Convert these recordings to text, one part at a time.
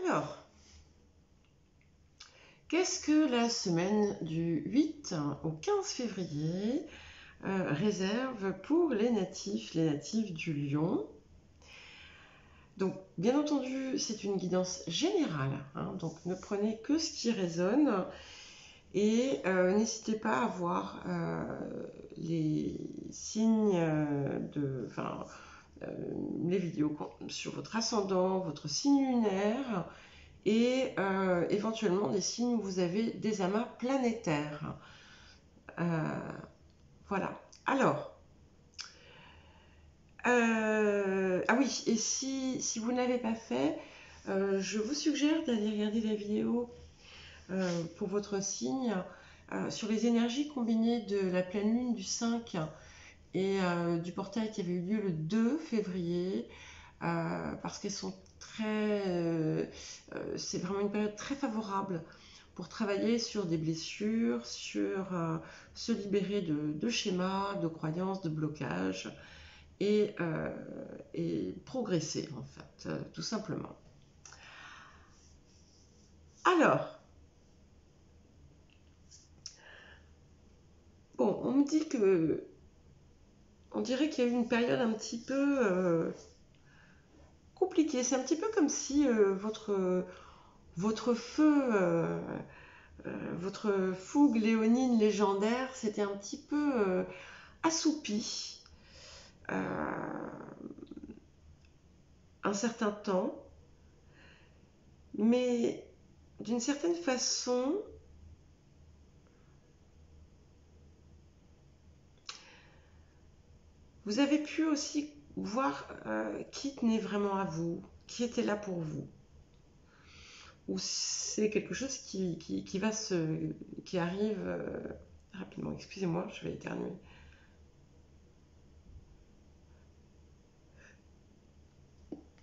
Alors, qu'est-ce que la semaine du 8 au 15 février réserve pour les natifs du Lion? Donc, bien entendu, c'est une guidance générale, hein, donc ne prenez que ce qui résonne et n'hésitez pas à voir les signes les vidéos sur votre ascendant, votre signe lunaire et éventuellement des signes où vous avez des amas planétaires. Voilà. Alors, ah oui, et si vous ne l'avez pas fait, je vous suggère d'aller regarder la vidéo pour votre signe sur les énergies combinées de la pleine lune du 5 et du portail qui avait eu lieu le 2 février, parce qu'elles sont c'est vraiment une période très favorable pour travailler sur des blessures, sur se libérer de schémas, de croyances, de blocages et progresser en fait, tout simplement. Alors, bon, on me dit que on dirait qu'il y a eu une période un petit peu compliquée. C'est un petit peu comme si votre feu, votre fougue léonine légendaire s'était un petit peu assoupi un certain temps, mais d'une certaine façon, vous avez pu aussi voir qui tenait vraiment à vous, qui était là pour vous. Ou c'est quelque chose qui arrive rapidement. Excusez-moi, je vais éternuer.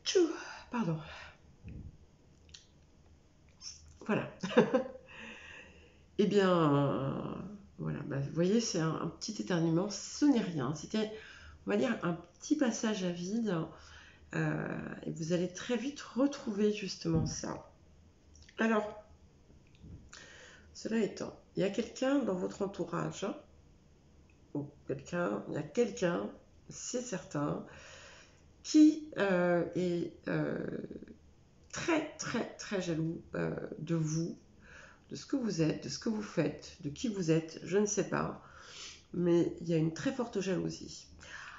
Tchou, pardon. Voilà. Eh bien, voilà. Bah, vous voyez, c'est un petit éternuement. Ce n'est rien. C'était, on va dire, un petit passage à vide. Et vous allez très vite retrouver justement ça. Alors, cela étant, il y a quelqu'un dans votre entourage, ou il y a quelqu'un, c'est certain, qui est très jaloux de vous, de ce que vous êtes, de ce que vous faites, de qui vous êtes, je ne sais pas, mais il y a une très forte jalousie.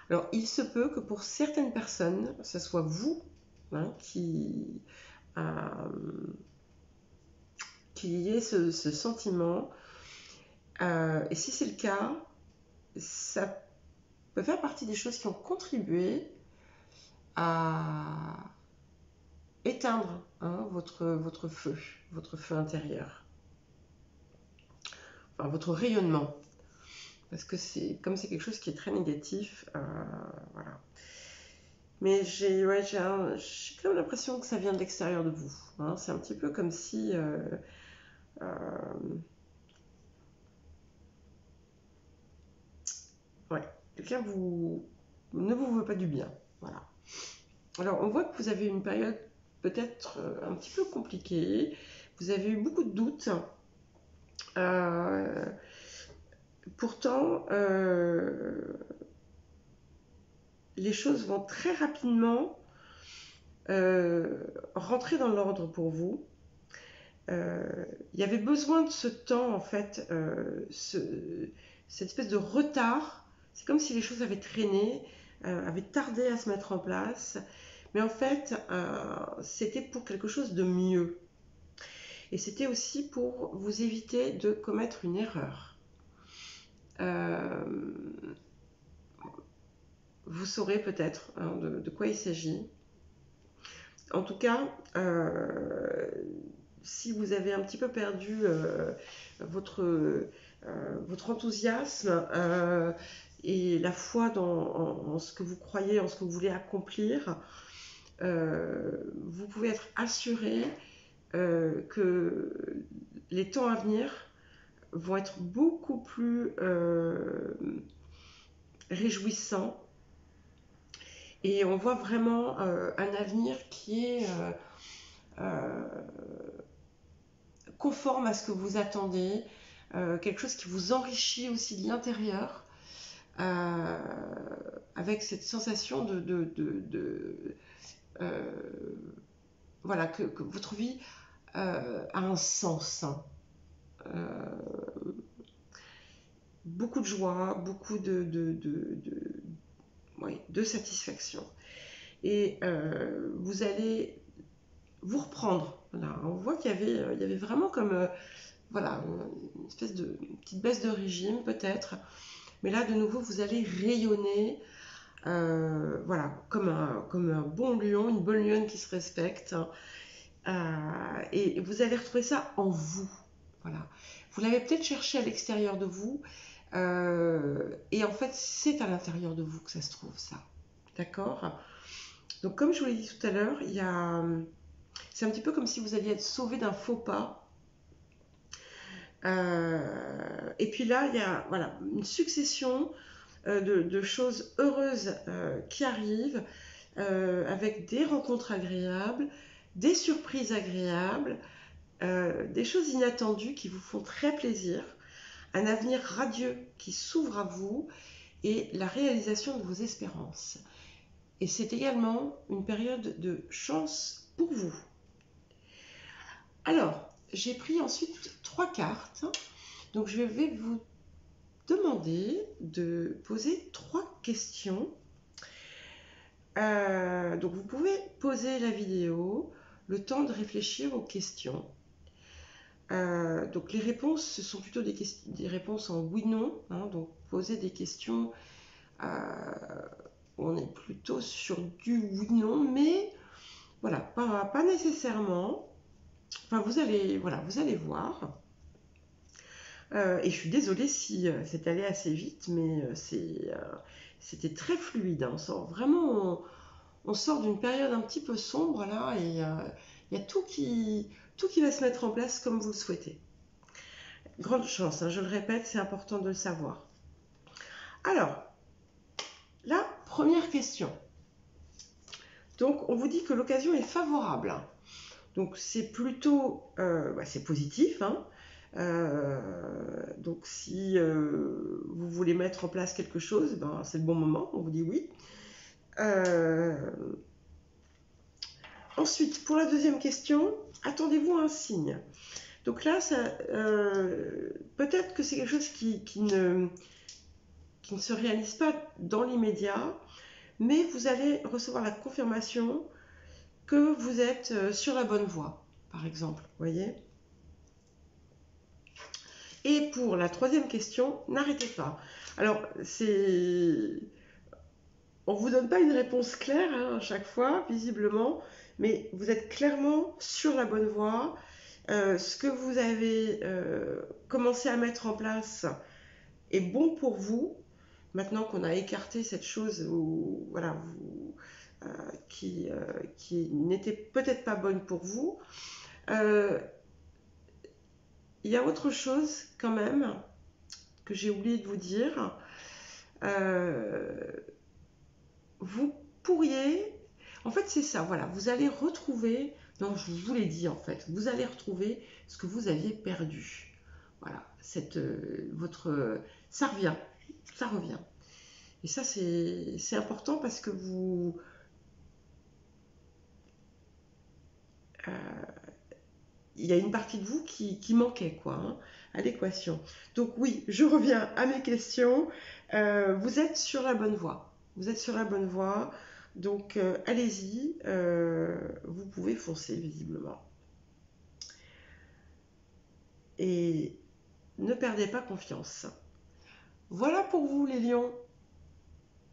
Alors, il se peut que pour certaines personnes, ce soit vous qui ait ce sentiment. Et si c'est le cas, ça peut faire partie des choses qui ont contribué à éteindre votre feu intérieur, enfin, votre rayonnement. Parce que comme c'est quelque chose qui est très négatif, voilà. Mais j'ai quand même l'impression que ça vient de l'extérieur de vous. C'est un petit peu comme si quelqu'un ne vous veut pas du bien. Voilà. Alors, on voit que vous avez une période peut-être un petit peu compliquée. Vous avez eu beaucoup de doutes. Pourtant, les choses vont très rapidement rentrer dans l'ordre pour vous. Il y avait besoin de ce temps, en fait, cette espèce de retard. C'est comme si les choses avaient traîné, avaient tardé à se mettre en place. Mais en fait, c'était pour quelque chose de mieux. Et c'était aussi pour vous éviter de commettre une erreur. Vous saurez peut-être de quoi il s'agit. En tout cas, si vous avez un petit peu perdu votre enthousiasme et la foi en ce que vous croyez, en ce que vous voulez accomplir, vous pouvez être assuré que les temps à venir vont être beaucoup plus réjouissants. Et on voit vraiment un avenir qui est conforme à ce que vous attendez, quelque chose qui vous enrichit aussi de l'intérieur, avec cette sensation euh, voilà, que votre vie a un sens. Euh, Beaucoup de joie, beaucoup ouais, de satisfaction. Et vous allez vous reprendre. Voilà. On voit il y avait vraiment comme voilà, une espèce de une petite baisse de régime peut-être. Mais là, de nouveau, vous allez rayonner voilà, comme un bon lion, une bonne lionne qui se respecte. Et vous allez retrouver ça en vous. Voilà. Vous l'avez peut-être cherché à l'extérieur de vous. Et en fait, c'est à l'intérieur de vous que ça se trouve, ça. D'accord? Donc, comme je vous l'ai dit tout à l'heure, c'est un petit peu comme si vous alliez être sauvé d'un faux pas. Et puis là, il y a voilà, une succession de choses heureuses qui arrivent, avec des rencontres agréables, des surprises agréables, des choses inattendues qui vous font très plaisir, un avenir radieux qui s'ouvre à vous et la réalisation de vos espérances. Et c'est également une période de chance pour vous. Alors, j'ai pris ensuite 3 cartes. Donc, je vais vous demander de poser 3 questions. Donc, vous pouvez poser la vidéo, le temps de réfléchir aux questions. Donc les réponses, ce sont plutôt des réponses en oui-non. Hein, donc poser des questions, on est plutôt sur du oui-non, mais voilà, pas nécessairement. Enfin, voilà, vous allez voir. Et je suis désolée si c'est allé assez vite, mais c'était très fluide. Hein. On sort d'une période un petit peu sombre là, et il y a tout qui va se mettre en place comme vous le souhaitez. Grande chance, hein, je le répète, c'est important de le savoir. Alors, la première question. Donc, on vous dit que l'occasion est favorable. Donc, c'est plutôt c'est positif. Hein. Donc, si vous voulez mettre en place quelque chose, ben, c'est le bon moment, on vous dit oui. Ensuite, pour la deuxième question, attendez-vous à un signe. Donc là, peut-être que c'est quelque chose qui ne se réalise pas dans l'immédiat, mais vous allez recevoir la confirmation que vous êtes sur la bonne voie, par exemple, voyez. Et pour la troisième question, n'arrêtez pas. Alors, on ne vous donne pas une réponse claire hein, à chaque fois, visiblement, mais vous êtes clairement sur la bonne voie. Ce que vous avez commencé à mettre en place est bon pour vous. Maintenant qu'on a écarté cette chose où, voilà, qui n'était peut-être pas bonne pour vous, il y a autre chose quand même que j'ai oublié de vous dire. Vous pourriez... En fait, c'est ça, voilà, vous allez retrouver... Non, je vous l'ai dit en fait, vous allez retrouver ce que vous aviez perdu. Voilà, ça revient, ça revient. Et ça, c'est important parce que il y a une partie de vous qui manquait quoi, hein, à l'équation. Donc oui, je reviens à mes questions. Vous êtes sur la bonne voie. Vous êtes sur la bonne voie. Donc allez-y, vous pouvez foncer visiblement. Et ne perdez pas confiance. Voilà pour vous les lions.